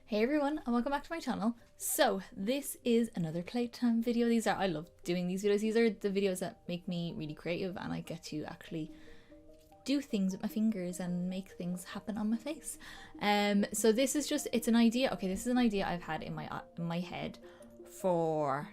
Hey everyone, and welcome back to my channel. So this is another playtime video. I love doing these videos. These are the videos that make me really creative and I get to actually do things with my fingers and make things happen on my face. So this is just, it's an idea. Okay, this is an idea I've had in my head for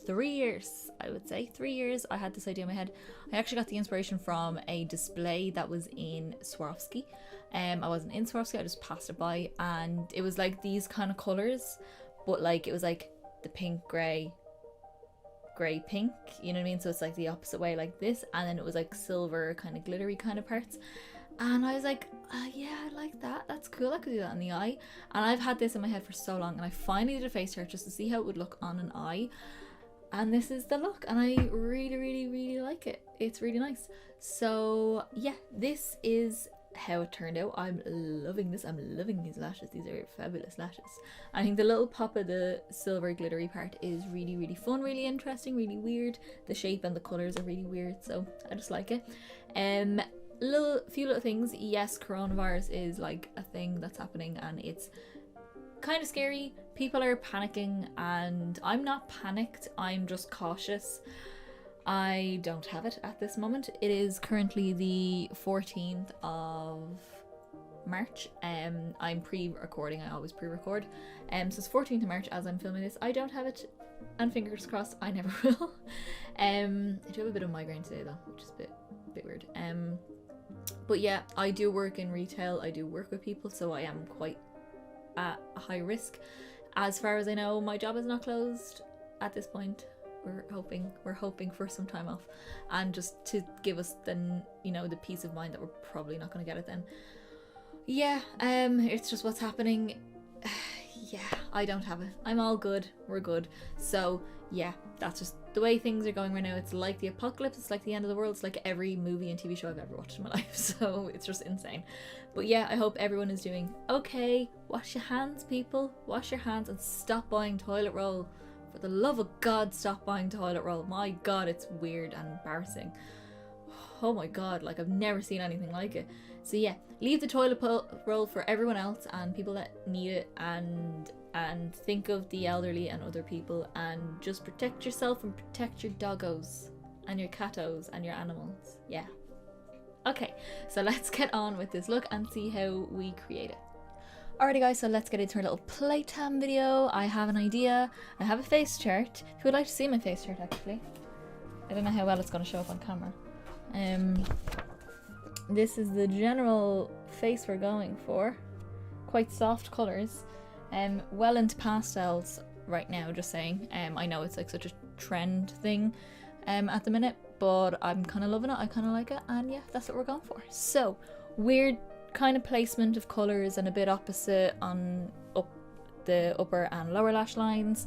3 years, I would say. 3 years I had this idea in my head. I actually got the inspiration from a display that was in Swarovski. I wasn't in Swarovski, I just passed it by, and it was like these kind of colours, but like it was like the pink, grey pink, you know what I mean? So it's like the opposite way, like this, and then it was like silver kind of glittery kind of parts. And I was like, yeah, I like that. That's cool. I could do that on the eye. And I've had this in my head for so long, and I finally did a face chart just to see how it would look on an eye. And this is the look, and I really like it. It's really nice. So yeah, this is how it turned out. I'm loving this. I'm loving these lashes. These are fabulous lashes. I think the little pop of the silver glittery part is really fun, really interesting, really weird. The shape and the colors are really weird, so I just like it. Few little things. Yes, coronavirus is like a thing that's happening, and it's kind of scary. People are panicking, and I'm not panicked. I'm just cautious. I don't have it at this moment. It is currently the 14th of March. I'm pre-recording. I always pre-record. So it's 14th of March as I'm filming this. I don't have it, and fingers crossed I never will. I do have a bit of migraine today though, which is a bit weird. But yeah, I do work in retail. I do work with people, so I am quite at a high risk. As far as I know, my job is not closed at this point. We're hoping for some time off, and just to give us then, you know, the peace of mind that we're probably not going to get it then. Yeah, it's just what's happening. Yeah, I don't have it. I'm all good. We're good. So yeah, that's just the way things are going right now. It's like the apocalypse. It's like the end of the world. It's like every movie and TV show I've ever watched in my life. So it's just insane. But yeah, I hope everyone is doing okay. Wash your hands, people. Wash your hands and stop buying toilet roll. For the love of God, stop buying toilet roll. My God, it's weird and embarrassing. Oh my God, like I've never seen anything like it. So yeah, leave the toilet roll for everyone else and people that need it, and think of the elderly and other people, and just protect yourself and protect your doggos and your catos and your animals. Yeah. Okay, so let's get on with this look and see how we create it. Alrighty guys, so let's get into our little playtime video. I have an idea. I have a face chart. If you would like to see my face chart, actually. I don't know how well it's going to show up on camera. This is the general face we're going for. Quite soft colours. Well into pastels right now, just saying. I know it's like such a trend thing at the minute, but I'm kind of loving it. I kind of like it, and yeah, that's what we're going for. So, weird kind of placement of colours and a bit opposite on the upper and lower lash lines.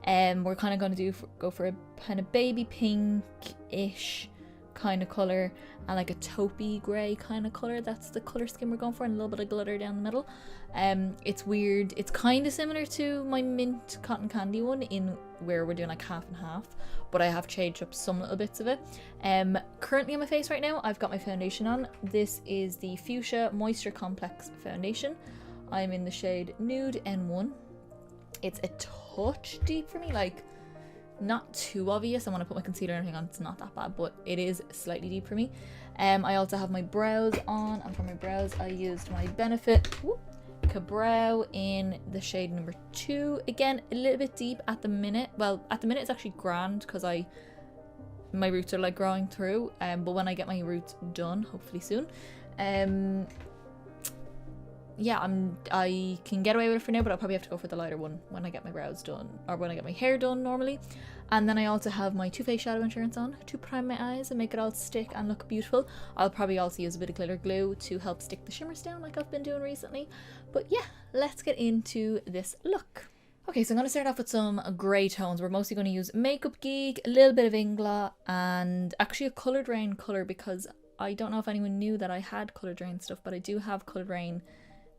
We're kind of going to go for a kind of baby pink-ish kind of colour and like a taupey grey kind of colour. That's the colour scheme we're going for, and a little bit of glitter down the middle. It's weird. It's kind of similar to my mint cotton candy one in where we're doing like half and half, but I have changed up some little bits of it. Currently on my face right now, I've got my foundation on. This is the Fuschia Moisture Complex Foundation. I'm in the shade Nude N1. It's a touch deep for me, like not too obvious. I want to put my concealer and everything on, it's not that bad, but it is slightly deep for me. I also have my brows on, and for my brows I used my Benefit Brow in the shade number 2. Again, a little bit deep at the minute. Well, at the minute it's actually grand because my roots are like growing through, but when I get my roots done, hopefully soon, yeah, I can get away with it for now, but I'll probably have to go for the lighter one when I get my brows done, or when I get my hair done normally. And then I also have my Too Faced Shadow Insurance on to prime my eyes and make it all stick and look beautiful. I'll probably also use a bit of glitter glue to help stick the shimmers down like I've been doing recently. But yeah, let's get into this look. Okay, so I'm going to start off with some grey tones. We're mostly going to use Makeup Geek, a little bit of Ingla, and actually a Coloured Rain colour, because I don't know if anyone knew that I had Coloured Rain stuff, but I do have Coloured Rain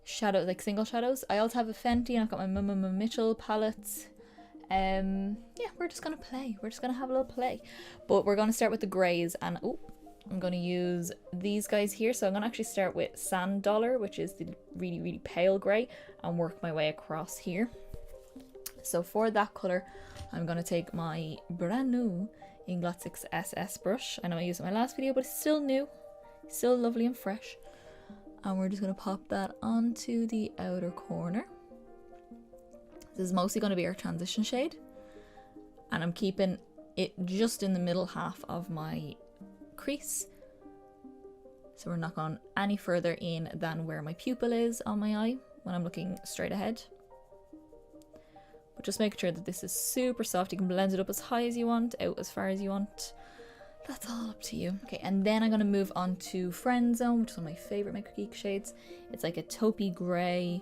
shadow, like single shadows. I also have a Fenty, and I've got my Mama Mitchell palettes. Yeah, we're just gonna play. We're just gonna have a little play. But we're gonna start with the greys, and oh, I'm going to use these guys here. So I'm going to actually start with Sand Dollar, which is the really, really pale grey, and work my way across here. So for that colour, I'm going to take my brand new NYX SS brush. I know I used it in my last video, but it's still new. Still lovely and fresh. And we're just going to pop that onto the outer corner. This is mostly going to be our transition shade. And I'm keeping it just in the middle half of my crease. So we're not going any further in than where my pupil is on my eye when I'm looking straight ahead. But just make sure that this is super soft. You can blend it up as high as you want, out as far as you want. That's all up to you. Okay, and then I'm going to move on to Friend Zone, which is one of my favourite Makeup Geek shades. It's like a taupey grey.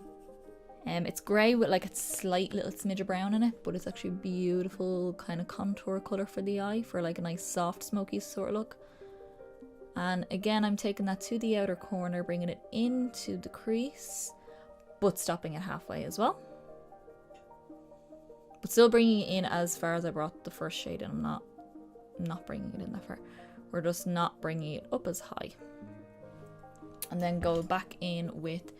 It's grey with like a slight little smidge of brown in it, but it's actually a beautiful kind of contour colour for the eye, for like a nice soft smoky sort of look. And again, I'm taking that to the outer corner, bringing it into the crease, but stopping it halfway as well. But still bringing it in as far as I brought the first shade, and I'm not bringing it in that far. We're just not bringing it up as high. And then go back in with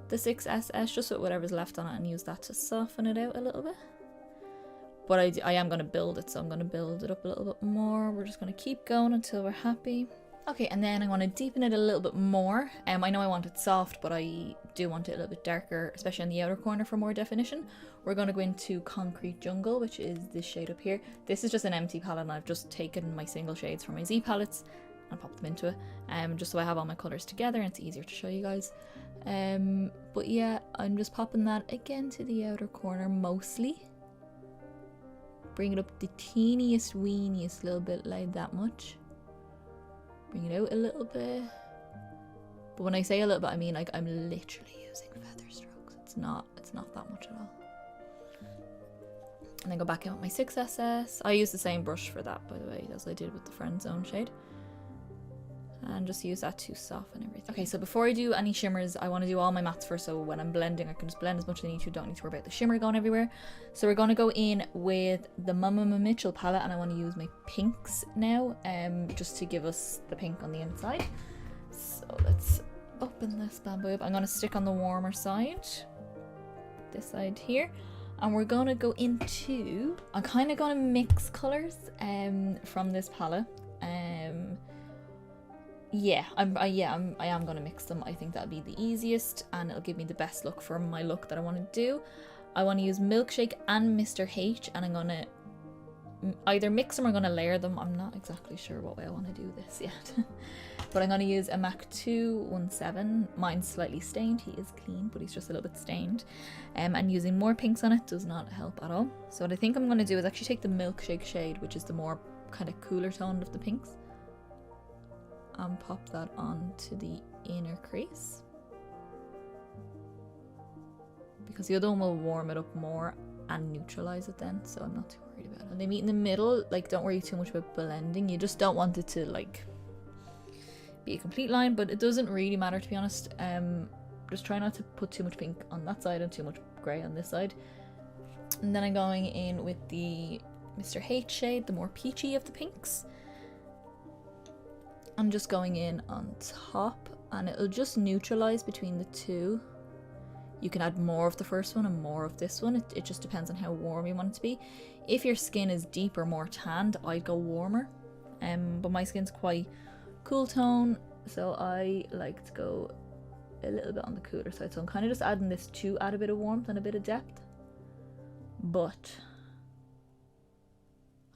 the 6SS, just with whatever's left on it, and use that to soften it out a little bit. But I am going to build it, so I'm going to build it up a little bit more. We're just going to keep going until we're happy. Okay, and then I want to deepen it a little bit more. I know I want it soft, but I do want it a little bit darker, especially on the outer corner for more definition. We're going to go into Concrete Jungle, which is this shade up here. This is just an empty palette, and I've just taken my single shades from my Z palettes and popped them into it, just so I have all my colours together and it's easier to show you guys. But yeah, I'm just popping that again to the outer corner mostly. Bring it up the teeniest, weeniest little bit, like that much. Bring it out a little bit. But when I say a little bit, I mean like I'm literally using feather strokes. It's not that much at all. And then go back in with my 6SS. I use the same brush for that, by the way, as I did with the Friend Zone shade. And just use that to soften everything. Okay, so before I do any shimmers, I want to do all my mattes first, so when I'm blending, I can just blend as much as I need to, don't need to worry about the shimmer going everywhere. So we're going to go in with the Mama Mitchell palette, and I want to use my pinks now, just to give us the pink on the inside. So let's open this bad boy up. I'm going to stick on the warmer side, this side here. And we're going to go into, I'm kind of going to mix colours from this palette. Yeah, I am going to mix them. I think that'll be the easiest, and it'll give me the best look for my look that I want to do. I want to use Milkshake and Mr. H, and I'm going to either mix them or I'm going to layer them. I'm not exactly sure what way I want to do this yet. But I'm going to use a MAC 217. Mine's slightly stained. He is clean, but he's just a little bit stained. And using more pinks on it does not help at all. So what I think I'm going to do is actually take the Milkshake shade, which is the more kind of cooler tone of the pinks, and pop that onto the inner crease, because the other one will warm it up more and neutralize it then, so I'm not too worried about it. And they meet in the middle, like don't worry too much about blending. You just don't want it to like be a complete line, but it doesn't really matter, to be honest. Just try not to put too much pink on that side and too much grey on this side. And then I'm going in with the Mr. H shade, the more peachy of the pinks. I'm just going in on top, and it'll just neutralize between the two. You can add more of the first one and more of this one. It just depends on how warm you want it to be. If your skin is deeper, more tanned, I'd go warmer. But my skin's quite cool tone, so I like to go a little bit on the cooler side. So I'm kind of just adding this to add a bit of warmth and a bit of depth. But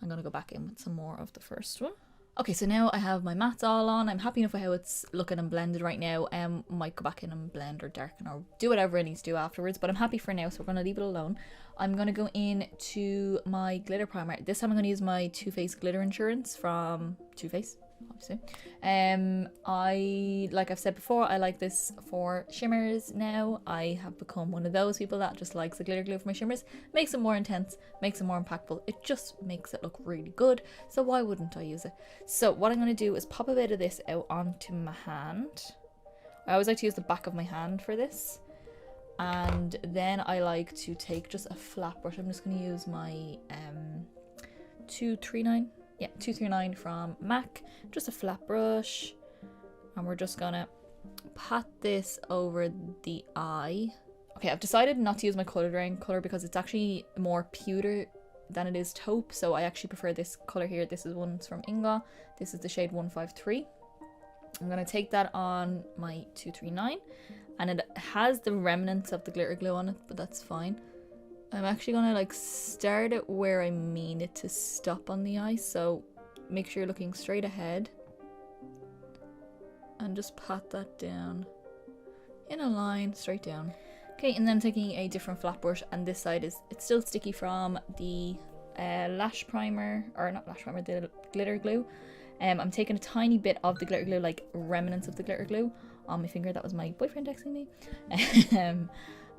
I'm going to go back in with some more of the first one. Okay, so now I have my mattes all on. I'm happy enough with how it's looking and blended right now. Might go back in and blend or darken or do whatever I need to do afterwards, but I'm happy for now, so we're going to leave it alone. I'm going to go in to my glitter primer. This time I'm going to use my Too Faced Glitter Insurance from Too Faced, obviously. Like I've said before, I like this for shimmers now. I have become one of those people that just likes the glitter glue for my shimmers. Makes it more intense, makes it more impactful. It just makes it look really good, so why wouldn't I use it? So what I'm going to do is pop a bit of this out onto my hand. I always like to use the back of my hand for this. And then I like to take just a flat brush. I'm just going to use my 239 Yeah, 239 from MAC. Just a flat brush. And we're just gonna pat this over the eye. Okay, I've decided not to use my colored rain color because it's actually more pewter than it is taupe. So I actually prefer this color here. This is one's from Inga. This is the shade 153. I'm gonna take that on my 239. And it has the remnants of the glitter glue on it, but that's fine. I'm actually gonna like start it where I mean it to stop on the eye. So make sure you're looking straight ahead. And just pat that down in a line straight down. Okay, and then taking a different flat brush, and this side is, it's still sticky from the lash primer, or not lash primer, the glitter glue. I'm taking a tiny bit of the glitter glue, like remnants of the glitter glue on my finger. That was my boyfriend texting me.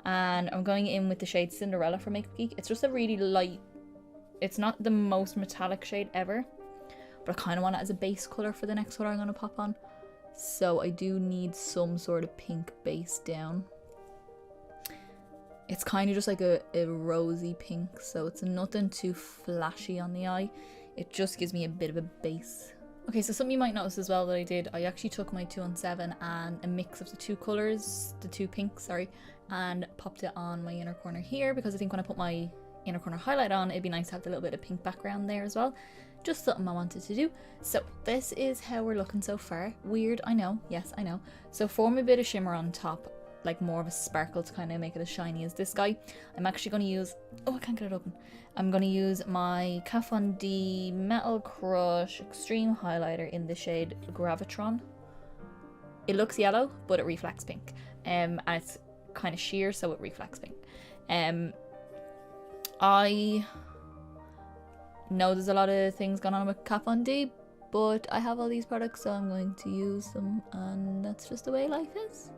And I'm going in with the shade Cinderella from Makeup Geek. It's just a really light, it's not the most metallic shade ever, but I kind of want it as a base color for the next color I'm going to pop on. So I do need some sort of pink base down. It's kind of just like a rosy pink, so it's nothing too flashy on the eye. It just gives me a bit of a base. Okay, so something you might notice as well that I did, I actually took my 217 and a mix of the two colours, the two pinks, sorry, and popped it on my inner corner here, because I think when I put my inner corner highlight on, it'd be nice to have the little bit of pink background there as well. Just something I wanted to do. So this is how we're looking so far. Weird, I know. Yes, I know. So form a bit of shimmer on top, like more of a sparkle to kind of make it as shiny as this guy. I'm actually going to use, oh, I can't get it open. I'm going to use my Kat Von D Metal Crush Extreme Highlighter in the shade Gravitron. It looks yellow, but it reflects pink. And it's kind of sheer, so it reflects pink. I know there's a lot of things going on with Kat Von D, but I have all these products, so I'm going to use them, and that's just the way life is.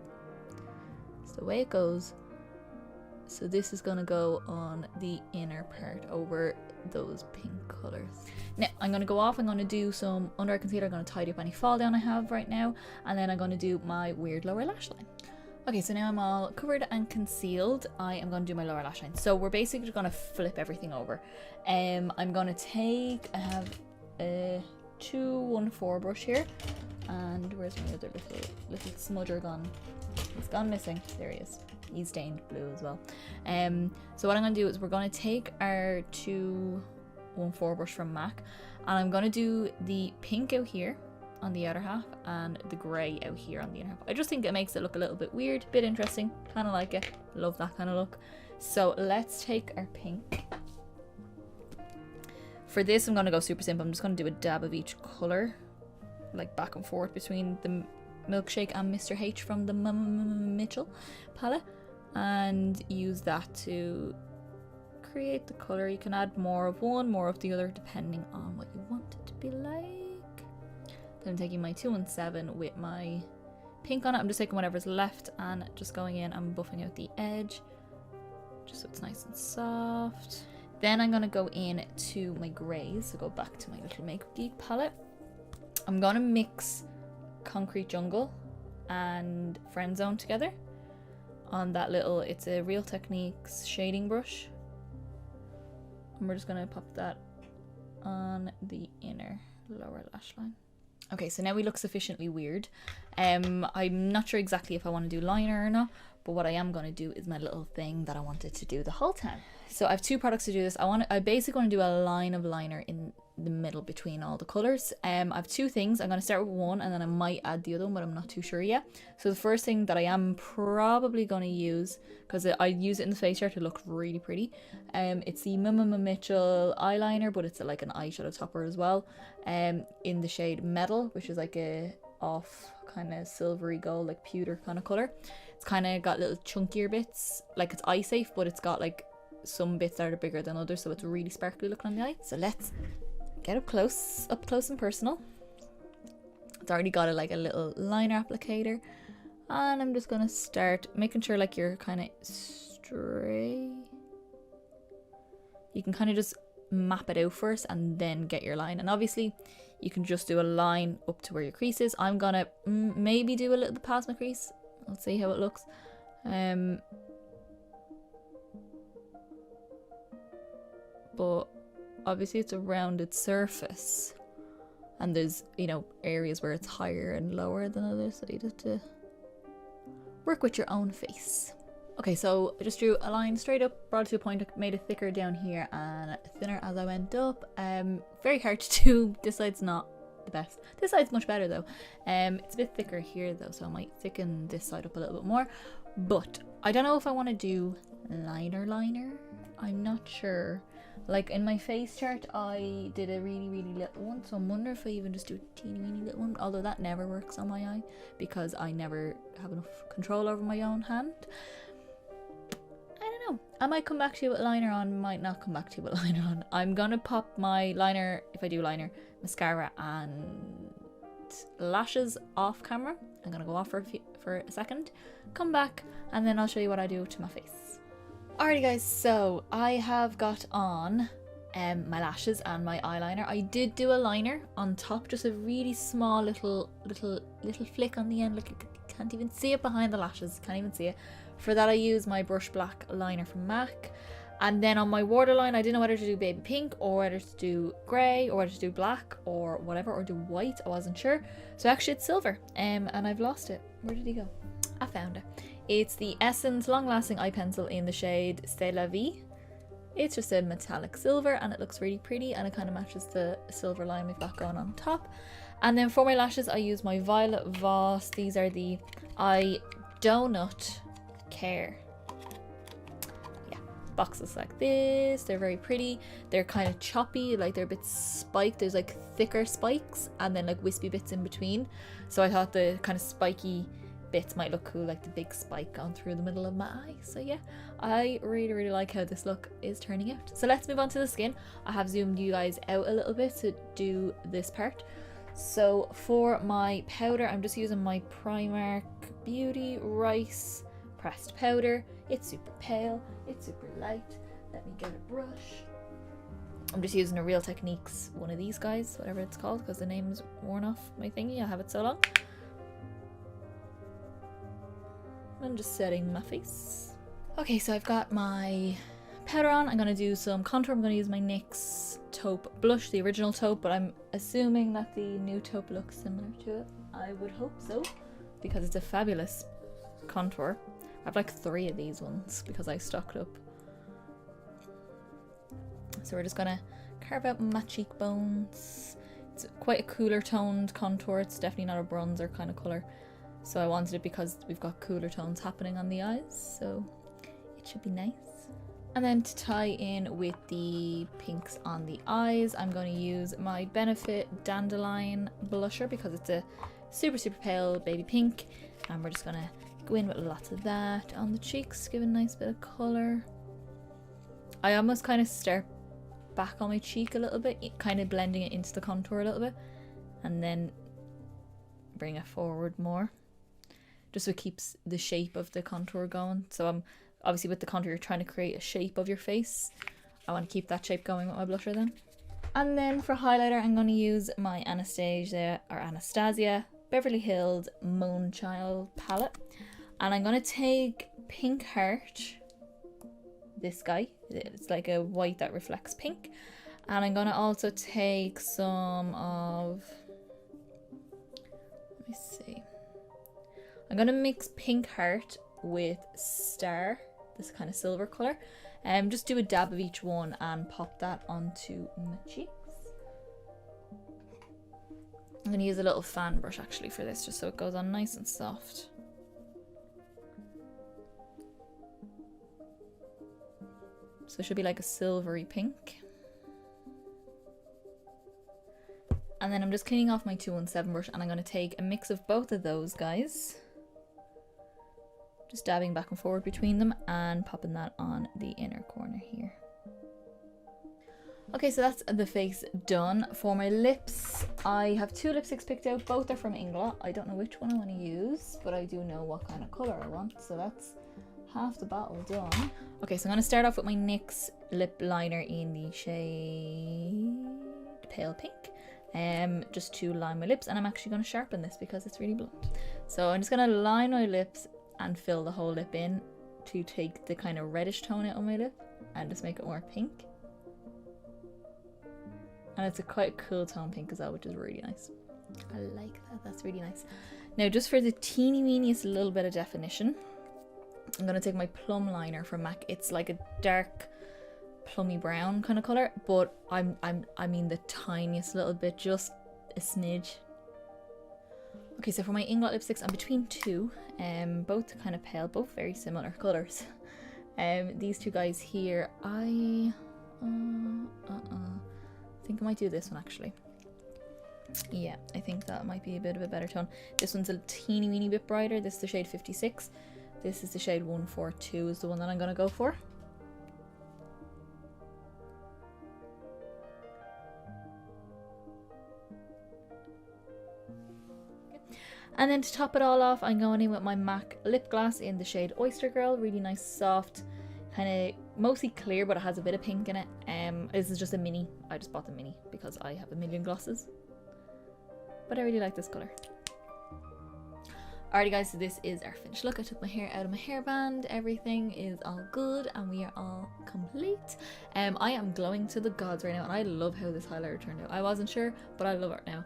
It's the way it goes. So this is going to go on the inner part over those pink colours. Now I'm going to go off, I'm going to do some under eye concealer, I'm going to tidy up any fall down I have right now, and then I'm going to do my weird lower lash line. Okay, so now I'm all covered and concealed. I am going to do my lower lash line. So we're basically going to flip everything over. I'm going to take, I have a 214 brush here. And where's my other little smudger gone? He's gone missing. There he is. He's stained blue as well. So what I'm going to do is we're going to take our 214 brush from MAC. And I'm going to do the pink out here on the outer half and the grey out here on the inner half. I just think it makes it look a little bit weird, bit interesting, kind of like it. Love that kind of look. So let's take our pink. For this I'm going to go super simple. I'm just going to do a dab of each colour, like back and forth between the Milkshake and Mr. H from the Mitchell palette, and use that to create the colour. You can add more of one, more of the other, depending on what you want it to be like. Then I'm taking my 217 with my pink on it. I'm just taking whatever's left and just going in and buffing out the edge, just so it's nice and soft. Then I'm going to go in to my greys, so go back to my little Makeup Geek palette. I'm going to mix Concrete Jungle and Friend Zone together on that little, it's a Real Techniques shading brush. And we're just going to pop that on the inner lower lash line. Okay, so now we look sufficiently weird. I'm not sure exactly if I want to do liner or not, but what I am going to do is my little thing that I wanted to do the whole time. So I have two products to do this. I basically want to do a line of liner in the middle between all the colours. I have two things. I'm going to start with one and then I might add the other one, but I'm not too sure yet. So the first thing that I am probably going to use, because I use it in the face here to look really pretty, it's the Mitchell eyeliner, but it's like an eyeshadow topper as well, in the shade Metal, which is like a off kind of silvery gold, like pewter kind of colour. It's kind of got little chunkier bits, like it's eye safe, but it's got like some bits that are bigger than others, so it's really sparkly looking on the eye. So let's get up close and personal. It's already got a little liner applicator, and I'm just gonna start making sure like you're kind of straight. You can kind of just map it out first and then get your line, and obviously you can just do a line up to where your crease is. I'm gonna maybe do a little bit past my crease. Let's see how it looks. But obviously it's a rounded surface. And there's, you know, areas where it's higher and lower than others. So you have to work with your own face. Okay, so I just drew a line straight up, brought it to a point, made it thicker down here and thinner as I went up. Very hard to do. This side's not the best. This side's much better though. It's a bit thicker here though, so I might thicken this side up a little bit more. But I don't know if I want to do liner. I'm not sure. Like in my face chart, I did a really little one, so I wonder if I even just do a teeny weeny little one. Although that never works on my eye because I never have enough control over my own hand. I don't know. I might come back to you with liner on, might not come back to you with liner on. I'm gonna pop my liner, if I do liner, mascara and lashes off camera. I'm gonna go off for a second, come back, and then I'll show you what I do to my face. Alrighty guys, so I have got on my lashes and my eyeliner. I did do a liner on top, just a really small little flick on the end. Look, you can't even see it behind the lashes, can't even see it. For that I use my brush black liner from MAC. And then on my waterline, I didn't know whether to do baby pink or whether to do grey or whether to do black or whatever, or do white. I wasn't sure. So actually it's silver, and I've lost it. Where did he go? I found it. It's the Essence Long Lasting Eye Pencil in the shade C'est La Vie. It's just a metallic silver and it looks really pretty, and it kind of matches the silver line we've got going on top. And then for my lashes, I use my Violet Voss. These are the I Donut Care. Yeah, boxes like this. They're very pretty. They're kind of choppy, like they're a bit spiked. There's like thicker spikes and then like wispy bits in between. So I thought the kind of spiky bits might look cool, like the big spike going through the middle of my eye. So yeah, I really like how this look is turning out. So let's move on to the skin. I have zoomed you guys out a little bit to do this part. So for my powder, I'm just using my Primark Beauty Rice Pressed Powder. It's super pale, it's super light. Let me get a brush. I'm just using a Real Techniques, one of these guys, whatever it's called, because the name's worn off my thingy. I have it so long. I'm just setting my face. Okay, so I've got my powder on. I'm going to do some contour. I'm going to use my NYX Taupe blush, the original Taupe, but I'm assuming that the new Taupe looks similar to it. I would hope so, because it's a fabulous contour. I have like 3 of these ones because I stocked up. So we're just going to carve out my cheekbones. It's quite a cooler toned contour. It's definitely not a bronzer kind of colour. So I wanted it because we've got cooler tones happening on the eyes, so it should be nice. And then to tie in with the pinks on the eyes, I'm going to use my Benefit Dandelion blusher because it's a super pale baby pink, and we're just going to go in with lots of that on the cheeks, give a nice bit of colour. I almost kind of start back on my cheek a little bit, kind of blending it into the contour a little bit, and then bring it forward more, just so it keeps the shape of the contour going. So I'm obviously, with the contour, you're trying to create a shape of your face. I want to keep that shape going with my blusher then. And then for highlighter, I'm going to use my Anastasia Beverly Hills Moonchild palette. And I'm going to take Pink Heart, this guy. It's like a white that reflects pink. And I'm going to also take some of, let me see. I'm going to mix Pink Heart with Star, this kind of silver colour. Just do a dab of each one and pop that onto my cheeks. I'm going to use a little fan brush actually for this, just so it goes on nice and soft. So it should be like a silvery pink. And then I'm just cleaning off my 217 brush, and I'm going to take a mix of both of those guys. Just dabbing back and forward between them and popping that on the inner corner here. Okay, so that's the face done. For my lips, I have 2 lipsticks picked out. Both are from Inglot. I don't know which one I want to use, but I do know what kind of colour I want. So that's half the battle done. Okay, so I'm going to start off with my NYX lip liner in the shade Pale Pink. Just to line my lips, and I'm actually going to sharpen this because it's really blunt. So I'm just going to line my lips and fill the whole lip in to take the kind of reddish tone out of my lip and just make it more pink. And it's a quite cool tone pink as well, which is really nice. I like that. That's really nice. Now, just for the teeny weeniest little bit of definition, I'm going to take my plum liner from MAC. It's like a dark plummy brown kind of colour, but I mean the tiniest little bit, just a smidge. Okay, so for my Inglot lipsticks, I'm between two, both kind of pale, both very similar colours. These two guys here, I think I might do this one actually. Yeah, I think that might be a bit of a better tone. This one's a teeny weeny bit brighter. This is the shade 56. This is the shade 142 is the one that I'm gonna go for. And then to top it all off, I'm going in with my MAC lip gloss in the shade Oyster Girl. Really nice, soft, kind of mostly clear, but it has a bit of pink in it. This is just a mini. I just bought the mini because I have a million glosses. But I really like this colour. Alrighty guys, so this is our finished look. I took my hair out of my hairband. Everything is all good and we are all complete. I am glowing to the gods right now and I love how this highlighter turned out. I wasn't sure, but I love it now.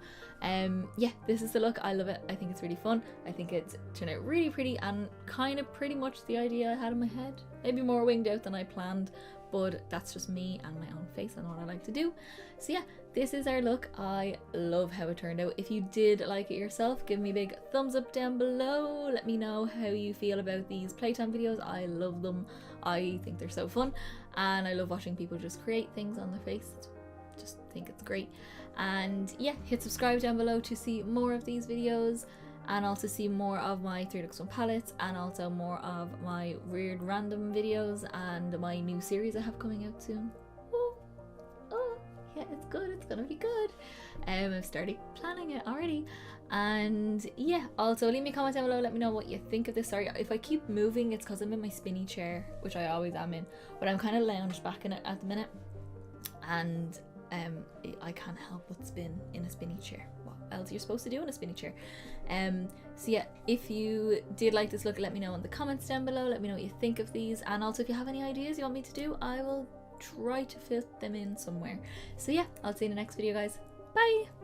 Yeah, this is the look. I love it. I think it's really fun. I think it's turned out really pretty and kind of pretty much the idea I had in my head. Maybe more winged out than I planned, but that's just me and my own face and what I like to do. So yeah, this is our look. I love how it turned out. If you did like it yourself, give me a big thumbs up down below. Let me know how you feel about these Playtime videos. I love them. I think they're so fun and I love watching people just create things on their face. Just think it's great. And yeah, hit subscribe down below to see more of these videos and also see more of my 3luxe1 palettes and also more of my weird random videos and my new series I have coming out soon. Yeah, it's good. It's gonna be good. I've started planning it already. And yeah, also leave me a comment down below. Let me know what you think of this. Sorry if I keep moving, it's because I'm in my spinny chair, which I always am in, but I'm kind of lounged back in it at the minute, and I can't help but spin in a spinny chair. What else you're supposed to do in a spinny chair? So yeah, if you did like this look, let me know in the comments down below. Let me know what you think of these, and also if you have any ideas you want me to do, I will try to fit them in somewhere. So yeah, I'll see you in the next video guys. Bye!